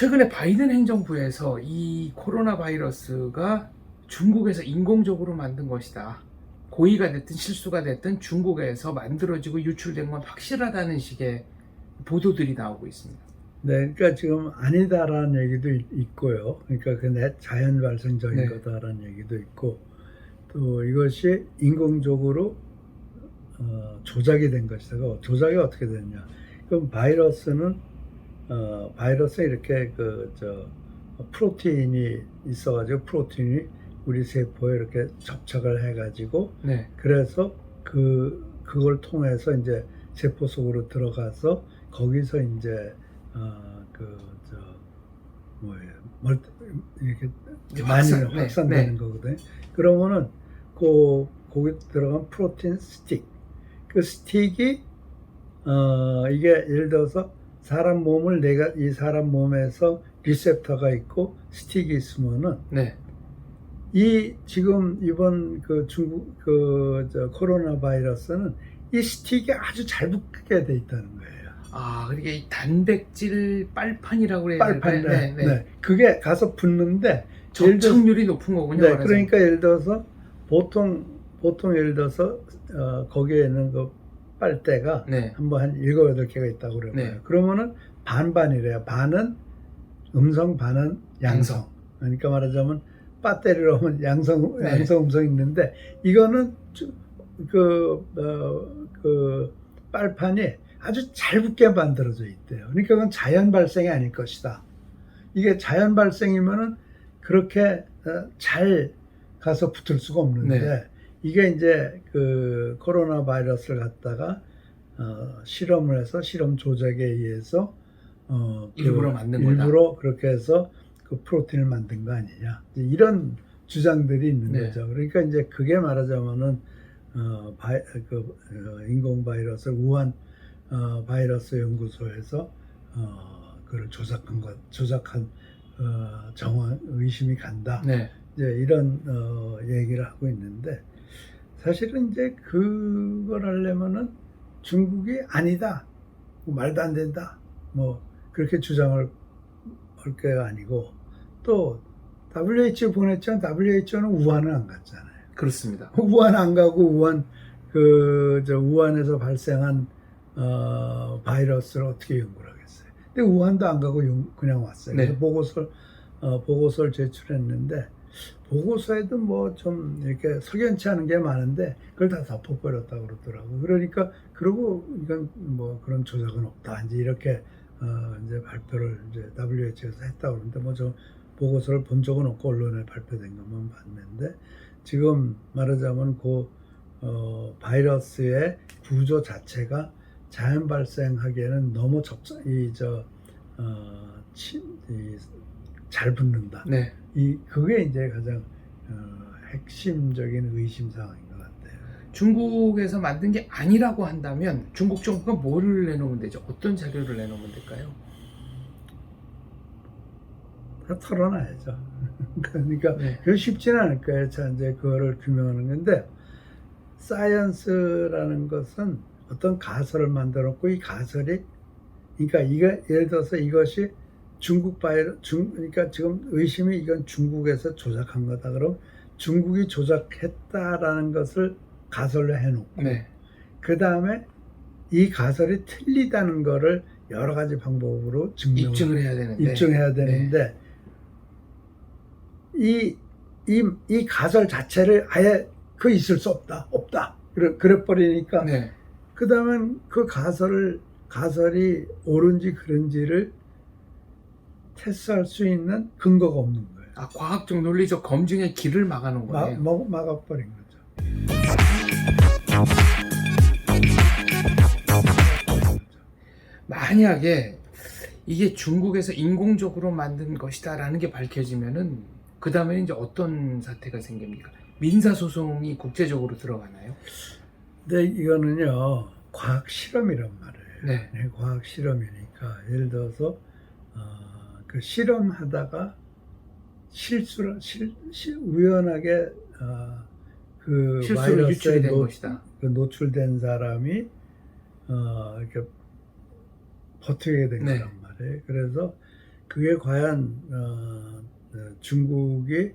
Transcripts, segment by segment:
최근에 바이든 행정부에서 이 코로나 바이러스가 중국에서 인공적으로 만든 것이다. 고의가 됐든 실수가 됐든 중국에서 만들어지고 유출된 건 확실하다는 식의 보도들이 나오고 있습니다. 네, 그러니까 지금 아니다라는 얘기도 있고요. 그러니까 그 자연 발생적인 네. 거다라는 얘기도 있고, 또 이것이 인공적으로 조작이 된 것이다. 조작이 어떻게 됐냐? 그럼 바이러스 이렇게 프로테인이 있어가지고 프로테인이 우리 세포에 이렇게 접착을 해가지고, 네. 그래서 그걸 통해서 이제 세포 속으로 들어가서 거기서 이제 이렇게 많이 확산되는 네. 거거든요. 그러면은 거기 들어간 프로틴 스틱, 그 스틱이 이게 예를 들어서 이 사람 몸에서 리셉터가 있고 스틱이 있으면은 네. 지금 이번 중국 코로나 바이러스는 이 스틱이 아주 잘 붙게 돼 있다는 거예요. 그러니까 이 단백질 빨판이라고 그래야 빨판, 될까요? 네. 그게 가서 붙는데 접착률이 높은 거군요. 네, 그러니까 예를 들어서 보통 예를 들어서 거기에 있는 그 빨대가 네. 한 7, 8개가 있다고 그래요. 네. 그러면은 반반이래요. 반은 음성, 반은 양성. 그러니까 말하자면 배터리로 하면 양성, 음성 있는데, 이거는 빨판이 아주 잘 붙게 만들어져 있대요. 그러니까 그건 자연 발생이 아닐 것이다. 이게 자연 발생이면은 그렇게 잘 가서 붙을 수가 없는데, 이게 이제 코로나 바이러스를 갖다가 실험을 해서 실험 조작에 의해서 일부러 만든 거다. 일부러 그렇게 해서 그 프로틴을 만든 거 아니냐, 이런 주장들이 있는 거죠. 그러니까 이제 그게 말하자면은 인공 바이러스 우한 바이러스 연구소에서 그걸 조작한 정황 의심이 간다. 네. 이제 이런 얘기를 하고 있는데, 사실은 이제 그걸 하려면은 중국이 아니다, 말도 안 된다, 그렇게 주장을 할 게 아니고, 또 WHO 보냈지만 WHO는 우한은 안 갔잖아요. 그렇습니다. 우한 안 가고 우한에서 발생한 바이러스를 어떻게 연구를 하겠어요. 근데 우한도 안 가고 그냥 왔어요. 네. 그래서 보고서를 제출했는데, 보고서에도 좀 이렇게 석연치 않은 게 많은데 그걸 다 덮어버렸다고 그러더라고요. 그러니까 이건 그런 조작은 없다, 이제 이렇게 이제 발표를 이제 WHO에서 했다고 그러는데, 저 보고서를 본 적은 없고 언론에 발표된 것만 봤는데, 지금 말하자면 바이러스의 구조 자체가 자연 발생하기에는 너무 잘 붙는다. 네. 그게 이제 가장 핵심적인 의심 사항인 것 같아요. 중국에서 만든 게 아니라고 한다면 중국 정부가 뭐를 내놓으면 되죠? 어떤 자료를 내놓으면 될까요? 다 털어놔야죠. 그러니까 그게 쉽지는 않을 거예요. 이제 그거를 규명하는 건데, 사이언스라는 것은 어떤 가설을 만들었고, 이 가설이, 그러니까 예를 들어서 이것이 그러니까 지금 의심이 이건 중국에서 조작한 거다. 그럼 중국이 조작했다라는 것을 가설로 해놓고, 그 다음에 이 가설이 틀리다는 거를 여러 가지 방법으로 입증을 해야 되는데, 이 가설 자체를 아예 있을 수 없다. 그래 버리니까, 그 다음엔 그 가설이 옳은지 그른지를 테스트할 수 있는 근거가 없는 거예요. 과학적 논리적 검증의 길을 막아놓은 거네요. 막아버린 거죠. 만약에 이게 중국에서 인공적으로 만든 것이다라는 게 밝혀지면은 그 다음에 이제 어떤 사태가 생깁니까? 민사소송이 국제적으로 들어가나요? 네, 이거는요, 과학 실험이란 말이에요. 네. 과학 실험이니까, 예를 들어서 그 실험하다가 우연하게 그 실수로 유출이 된 것이다. 노출된 사람이 이렇게 버티게 된 거란 말이에요. 그래서 그게 과연 중국이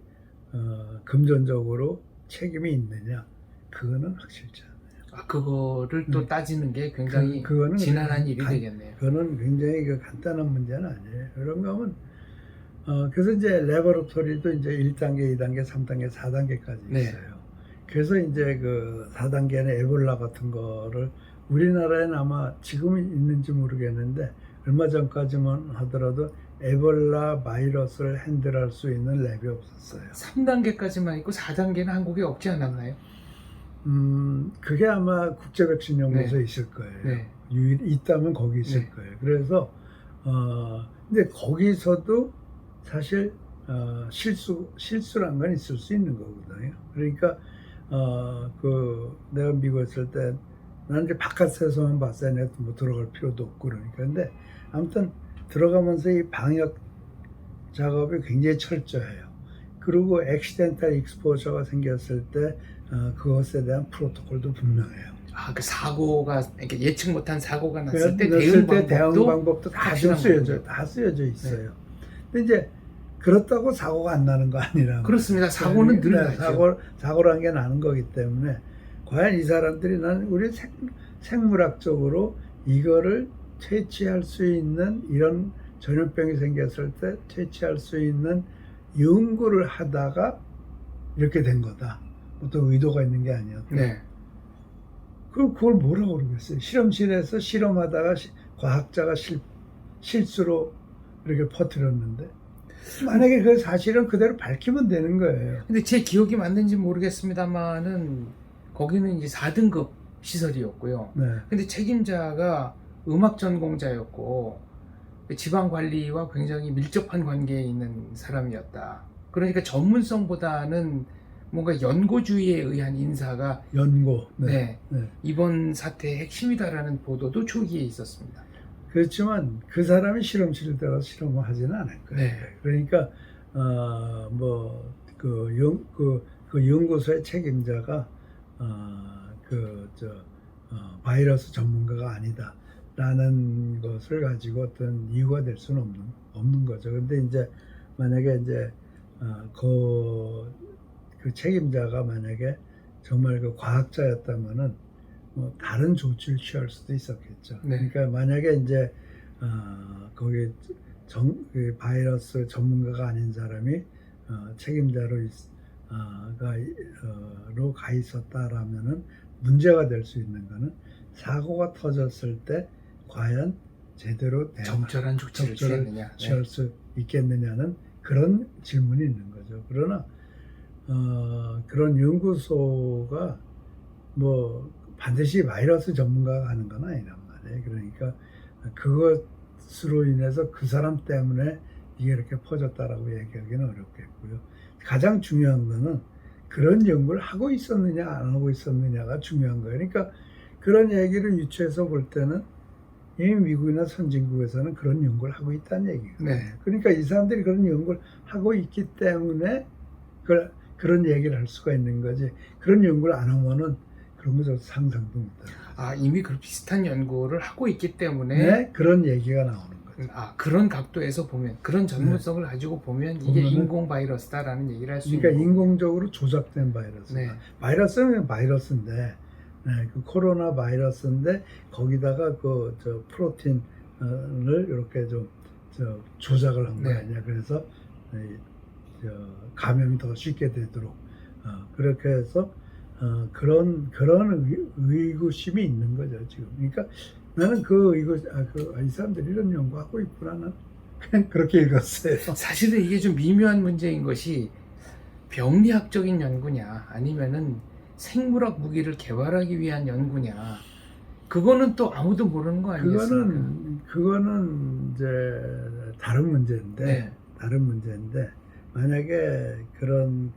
금전적으로 책임이 있느냐? 그거는 확실치 않아요. 아, 그거를 또 따지는 게 굉장히 그거는 지난한 일이 되겠네요. 그거는 굉장히 간단한 문제는 아니에요. 그런 거면 그래서 이제 레버러토리도 이제 1단계, 2단계, 3단계, 4단계까지 네. 있어요. 그래서 이제 그 4단계는 에볼라 같은 거를 우리나라에는 아마 지금은 있는지 모르겠는데 얼마 전까지만 하더라도 에볼라 바이러스를 핸들할 수 있는 랩이 없었어요. 3단계까지만 있고 4단계는 한국에 없지 않았나요? 그게 아마 국제백신연구소에 네. 있을 거예요. 네. 있다면 거기 있을 네. 거예요. 그래서 근데 거기서도 사실 실수란 건 있을 수 있는 거거든요. 그러니까 그 내가 미국에 있을 때 나는 이제 바깥에서만 봤어요. 내가 뭐 들어갈 필요도 없고 그러니까. 근데 아무튼 들어가면서 이 방역 작업이 굉장히 철저해요. 그리고 액시덴탈 익스포저가 생겼을 때 그것에 대한 프로토콜도 분명해요. 아, 그 사고가 이렇게 예측 못한 사고가 났을 때 났을 대응 때 방법도 방법도 다 확실한 쓰여져 있어요. 근데 이제 그렇다고 사고가 안 나는 거 아니라 그렇습니다. 사고는 늘 나죠. 사고란 게 나는 거기 때문에 과연 이 사람들이 나는 우리 생물학적으로 이거를 퇴치할 수 있는 이런 전염병이 생겼을 때 퇴치할 수 있는 연구를 하다가 이렇게 된 거다. 어떤 의도가 있는 게 아니었다. 네. 그걸 뭐라고 그러겠어요? 실험실에서 실험하다가 과학자가 실수로 이렇게 퍼뜨렸는데 만약에 그 사실은 그대로 밝히면 되는 거예요. 근데 제 기억이 맞는지 모르겠습니다만은 거기는 이제 4등급 시설이었고요. 네. 근데 책임자가 음악 전공자였고 지방 관리와 굉장히 밀접한 관계에 있는 사람이었다. 그러니까 전문성보다는 뭔가 연고주의에 의한 인사가 연고. 네. 네. 이번 사태의 핵심이다라는 보도도 초기에 있었습니다. 그렇지만 그 사람이 실험실에 들어가서 실험을 하지는 않을 거예요. 네. 그러니까 그 연구소의 책임자가 바이러스 전문가가 아니다라는 것을 가지고 어떤 이유가 될 수는 없는 거죠. 근데 이제 만약에 이제 그 책임자가 만약에 정말 그 과학자였다면은 뭐 다른 조치를 취할 수도 있었겠죠. 네. 그러니까 만약에 이제 거기 그 바이러스 전문가가 아닌 사람이 책임자로 로 가 있었다라면은 문제가 될 수 있는 거는 사고가 터졌을 때 과연 제대로 적절한 조치를 취했느냐. 취할 수 있겠느냐는 그런 질문이 있는 거죠. 그러나 그런 연구소가 뭐 반드시 바이러스 전문가가 하는 건 아니란 말이에요. 그러니까 그것으로 인해서 그 사람 때문에 이게 이렇게 퍼졌다라고 얘기하기는 어렵겠고요. 가장 중요한 거는 그런 연구를 하고 있었느냐 안 하고 있었느냐가 중요한 거예요. 그러니까 그런 얘기를 유추해서 볼 때는 이미 미국이나 선진국에서는 그런 연구를 하고 있다는 얘기거든요. 네. 그러니까 이 사람들이 그런 연구를 하고 있기 때문에 그런 얘기를 할 수가 있는 거지. 그런 연구를 안 하면은 그런 거 저 상상도 못해요. 아, 이미 그 비슷한 연구를 하고 있기 때문에 네, 그런 얘기가 나오는 거죠. 그런 각도에서 보면 그런 전문성을 가지고 보면 이게 보면은, 인공 바이러스다라는 얘기를 할 수 그러니까 있는 거고. 인공적으로 조작된 바이러스. 네. 바이러스는 바이러스인데, 그 코로나 바이러스인데 거기다가 저 프로틴을 이렇게 좀 조작을 한 거 네. 아니야. 그래서 감염이 더 쉽게 되도록 그렇게 해서 그런 의구심이 있는 거죠 지금. 그러니까 나는 이 사람들이 이런 연구하고 있구나는 그냥 그렇게 읽었어요. 사실은 이게 좀 미묘한 문제인 것이 병리학적인 연구냐 아니면은 생물학 무기를 개발하기 위한 연구냐, 그거는 또 아무도 모르는 거 아니겠습니까? 그거는 이제 다른 문제인데 네. 다른 문제인데 만약에 그런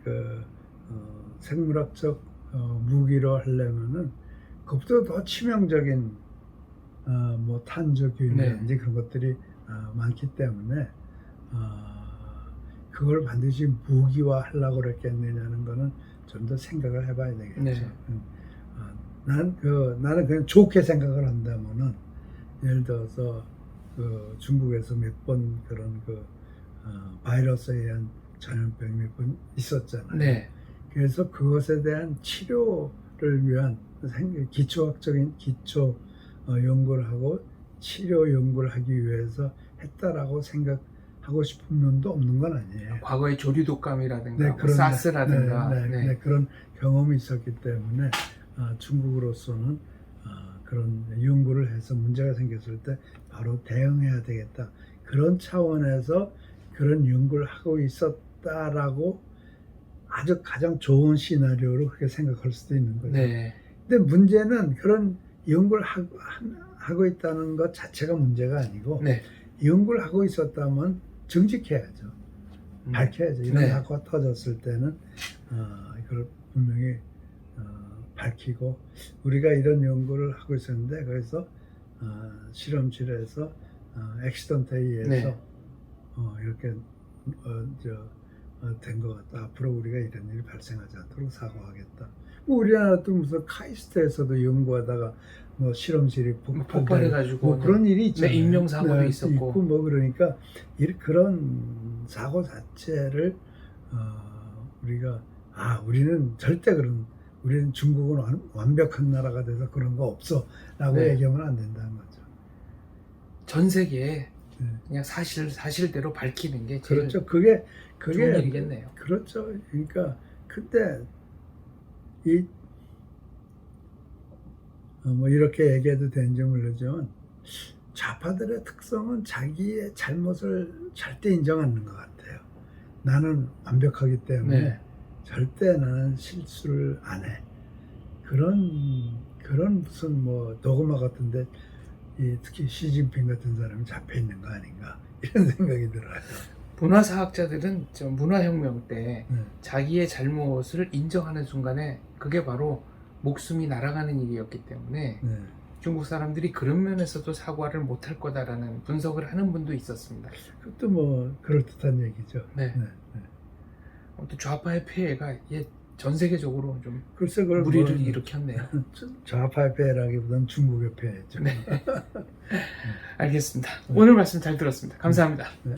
생물학적 무기로 하려면은 그것보다 더 치명적인 뭐 탄저균이라든지 네. 그런 것들이 많기 때문에 그걸 반드시 무기화 하려고 그랬겠느냐는 거는 좀 더 생각을 해봐야 되겠죠. 네. 나는 그냥 좋게 생각을 한다면은 예를 들어서 그 중국에서 몇 번 그런 그 바이러스에 의한 전염병이 몇 번 있었잖아요. 네. 그래서 그것에 대한 치료를 위한 기초학적인 기초 연구를 하고 치료 연구를 하기 위해서 했다라고 생각하고 싶은 면도 없는 건 아니에요. 과거의 조류독감이라든가 네, 뭐 그런- 사스라든가 네, 그런 경험이 있었기 때문에 중국으로서는 그런 연구를 해서 문제가 생겼을 때 바로 대응해야 되겠다. 그런 차원에서 그런 연구를 하고 있었다라고 아주 가장 좋은 시나리오로 그렇게 생각할 수도 있는 거죠. 네. 근데 문제는 그런 연구를 하고 있다는 것 자체가 문제가 아니고 네. 연구를 하고 있었다면 정직해야죠. 밝혀야죠. 이런 네. 사고가 터졌을 때는 이걸 분명히 밝히고 우리가 이런 연구를 하고 있었는데 그래서 실험실에서 액시던트에 의해서 네. 이렇게 된 것 같다. 앞으로 우리가 이런 일이 발생하지 않도록 사과하겠다. 뭐 우리나라도 무슨 카이스트에서도 연구하다가 뭐 실험실이 폭발해가지고 뭐 그런 일이 있잖아요. 네, 인명사고도 있었고. 있고 뭐 그러니까 그런 사고 자체를 우리가 우리는 절대 우리는 중국은 완벽한 나라가 돼서 그런 거 없어라고 네. 얘기하면 안 된다는 거죠. 전 세계에 네. 그냥 사실대로 밝히는 게 제일 그렇죠. 그게 좋은 일이겠네요. 그렇죠. 그러니까 그때 뭐 이렇게 얘기해도 되는지 모르지만 좌파들의 특성은 자기의 잘못을 절대 인정 않는 것 같아요. 나는 완벽하기 때문에 네. 절대 나는 실수를 안 해. 그런 무슨 뭐 도그마 같은데 특히 시진핑 같은 사람이 잡혀 있는 거 아닌가 이런 생각이 들어요. 문화사학자들은 저 문화혁명 때 네. 자기의 잘못을 인정하는 순간에 그게 바로 목숨이 날아가는 일이었기 때문에 네. 중국 사람들이 그런 면에서도 사과를 못할 거다라는 분석을 하는 분도 있었습니다. 그것도 뭐 그럴듯한 얘기죠. 네. 네. 네. 아무튼 좌파의 피해가 전 세계적으로 좀 글쎄 그걸 무리를 뭐 일으켰네요. 좌파의 폐해라기보다는 중국의 폐해죠. 네. 알겠습니다. 오늘 말씀 잘 들었습니다. 감사합니다. 네.